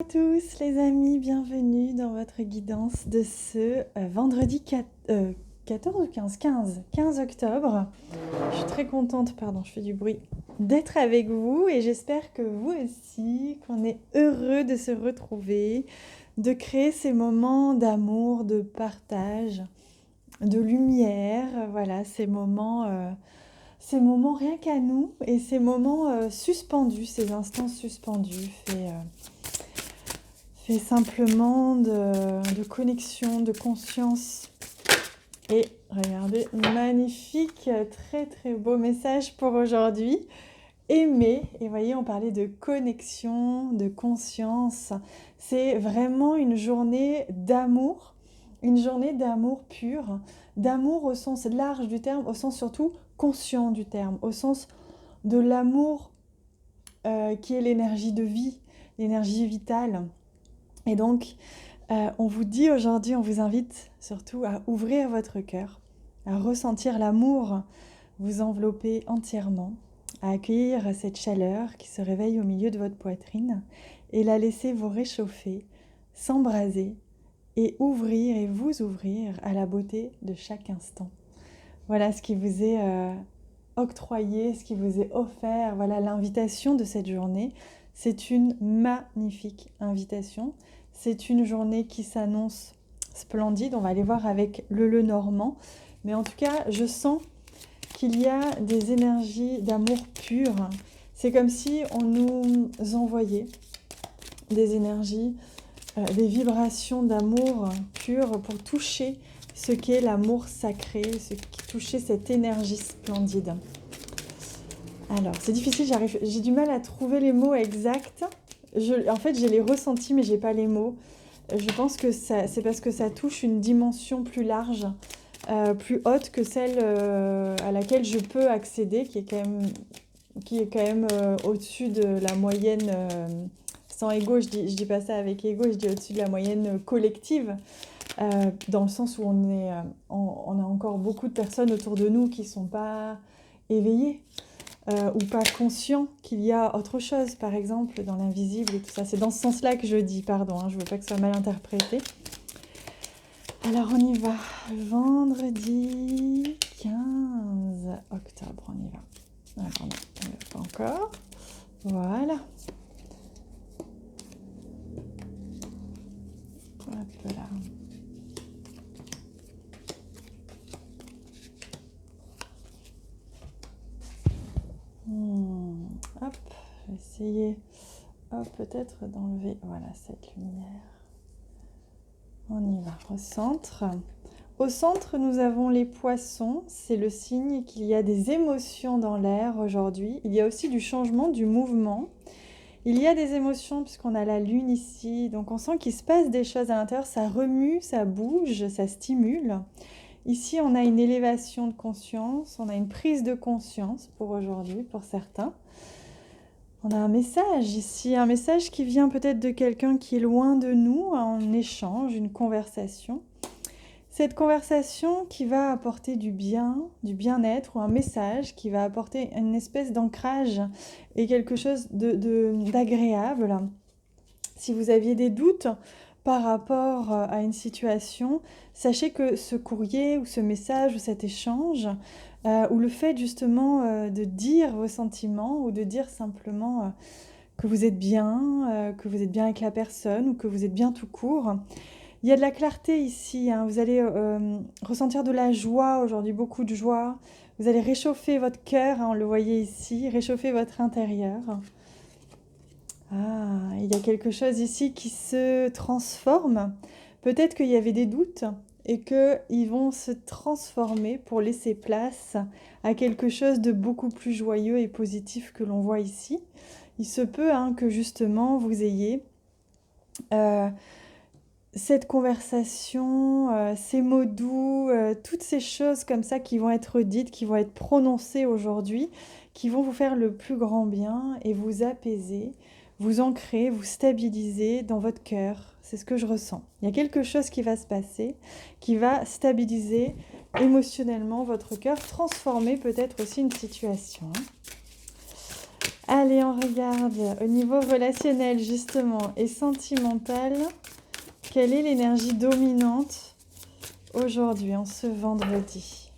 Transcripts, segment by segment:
À tous les amis, bienvenue dans votre guidance de ce vendredi 14 ou 15 octobre. Je suis très contente, pardon, je fais du bruit, d'être avec vous et j'espère que vous aussi, qu'on est heureux de se retrouver, de créer ces moments d'amour, de partage, de lumière, voilà, ces moments rien qu'à nous et ces moments suspendus, ces instants suspendus, fait simplement de connexion, de conscience. Et regardez, magnifique, très très beau message pour aujourd'hui. Aimer, et voyez, on parlait de connexion, de conscience. C'est vraiment une journée d'amour pur, d'amour au sens large du terme, au sens surtout conscient du terme, au sens de l'amour qui est l'énergie de vie, l'énergie vitale. Et donc, on vous dit aujourd'hui, on vous invite surtout à ouvrir votre cœur, à ressentir l'amour vous envelopper entièrement, à accueillir cette chaleur qui se réveille au milieu de votre poitrine et la laisser vous réchauffer, s'embraser et vous ouvrir à la beauté de chaque instant. Voilà ce qui vous est octroyé, ce qui vous est offert. Voilà l'invitation de cette journée. C'est une magnifique invitation. C'est une journée qui s'annonce splendide. On va aller voir avec le Lenormand. Mais en tout cas, je sens qu'il y a des énergies d'amour pur. C'est comme si on nous envoyait des énergies, des vibrations d'amour pur pour toucher ce qu'est l'amour sacré, toucher cette énergie splendide. Alors, c'est difficile, j'ai du mal à trouver les mots exacts. En fait, j'ai les ressentis, mais j'ai pas les mots. Je pense que c'est parce que ça touche une dimension plus large, plus haute que celle à laquelle je peux accéder, qui est quand même au-dessus de la moyenne, sans ego, je dis pas ça avec ego, je dis au-dessus de la moyenne collective, dans le sens où on a encore beaucoup de personnes autour de nous qui sont pas éveillées, ou pas conscients qu'il y a autre chose, par exemple, dans l'invisible et tout ça. C'est dans ce sens-là que je dis, pardon, je ne veux pas que ce soit mal interprété. Alors, on y va. Vendredi 15 octobre, on y va. Alors, on n'y va pas encore. Voilà. Hop là. Hop, je vais essayer peut-être d'enlever cette lumière. On y va, au centre. Au centre, nous avons les poissons. C'est le signe qu'il y a des émotions dans l'air aujourd'hui. Il y a aussi du changement, du mouvement. Il y a des émotions puisqu'on a la lune ici. Donc on sent qu'il se passe des choses à l'intérieur. Ça remue, ça bouge, ça stimule. Ici, on a une élévation de conscience, on a une prise de conscience pour aujourd'hui, pour certains. On a un message ici, un message qui vient peut-être de quelqu'un qui est loin de nous, en échange, une conversation. Cette conversation qui va apporter du bien-être, ou un message qui va apporter une espèce d'ancrage et quelque chose d'agréable. Si vous aviez des doutes par rapport à une situation, sachez que ce courrier ou ce message ou cet échange, ou le fait justement de dire vos sentiments ou de dire simplement que vous êtes bien avec la personne ou que vous êtes bien tout court, il y a de la clarté ici, hein. Vous allez ressentir de la joie aujourd'hui, beaucoup de joie. Vous allez réchauffer votre cœur, hein, on le voyait ici, réchauffer votre intérieur. Ah, il y a quelque chose ici qui se transforme. Peut-être qu'il y avait des doutes et qu'ils vont se transformer pour laisser place à quelque chose de beaucoup plus joyeux et positif que l'on voit ici. Il se peut que justement vous ayez cette conversation, ces mots doux, toutes ces choses comme ça qui vont être dites, qui vont être prononcées aujourd'hui, qui vont vous faire le plus grand bien et vous apaiser, vous ancrer, vous stabiliser dans votre cœur. C'est ce que je ressens. Il y a quelque chose qui va se passer, qui va stabiliser émotionnellement votre cœur, transformer peut-être aussi une situation. Allez, on regarde au niveau relationnel justement et sentimental. Quelle est l'énergie dominante aujourd'hui, en ce vendredi?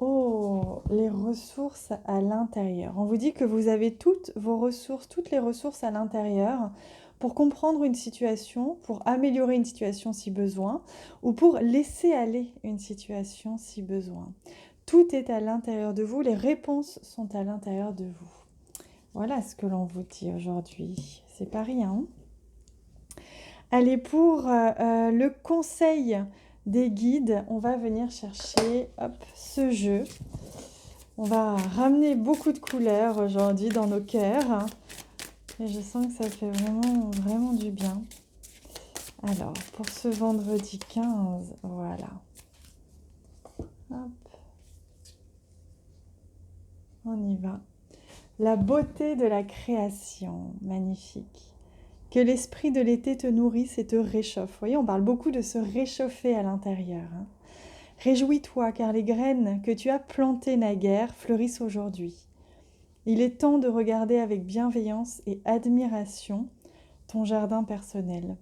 Oh, les ressources à l'intérieur. On vous dit que vous avez toutes vos ressources, toutes les ressources à l'intérieur pour comprendre une situation, pour améliorer une situation si besoin, ou pour laisser aller une situation si besoin. Tout est à l'intérieur de vous, les réponses sont à l'intérieur de vous. Voilà ce que l'on vous dit aujourd'hui. C'est pas rien. Allez, pour le conseil des guides, on va venir chercher ce jeu. On va ramener beaucoup de couleurs aujourd'hui dans nos cœurs. Et je sens que ça fait vraiment, vraiment du bien. Alors, pour ce vendredi 15, voilà. Hop. On y va. La beauté de la création, magnifique. Que l'esprit de l'été te nourrisse et te réchauffe. Vous voyez, on parle beaucoup de se réchauffer à l'intérieur. Réjouis-toi, car les graines que tu as plantées naguère fleurissent aujourd'hui. Il est temps de regarder avec bienveillance et admiration ton jardin personnel.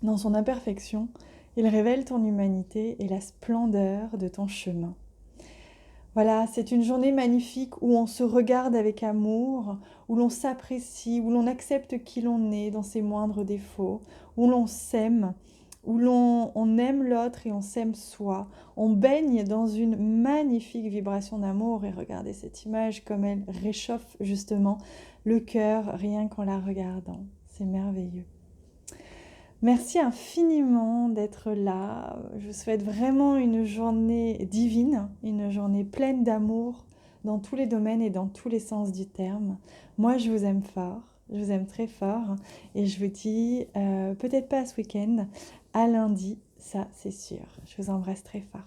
Dans son imperfection, il révèle ton humanité et la splendeur de ton chemin. Voilà, c'est une journée magnifique où on se regarde avec amour, où l'on s'apprécie, où l'on accepte qui l'on est dans ses moindres défauts, où l'on s'aime, où on aime l'autre et on s'aime soi. On baigne dans une magnifique vibration d'amour et regardez cette image comme elle réchauffe justement le cœur rien qu'en la regardant. C'est merveilleux. Merci infiniment d'être là. Je vous souhaite vraiment une journée divine, une journée pleine d'amour dans tous les domaines et dans tous les sens du terme. Moi, je vous aime fort, je vous aime très fort et je vous dis peut-être pas ce week-end, à lundi, ça c'est sûr. Je vous embrasse très fort.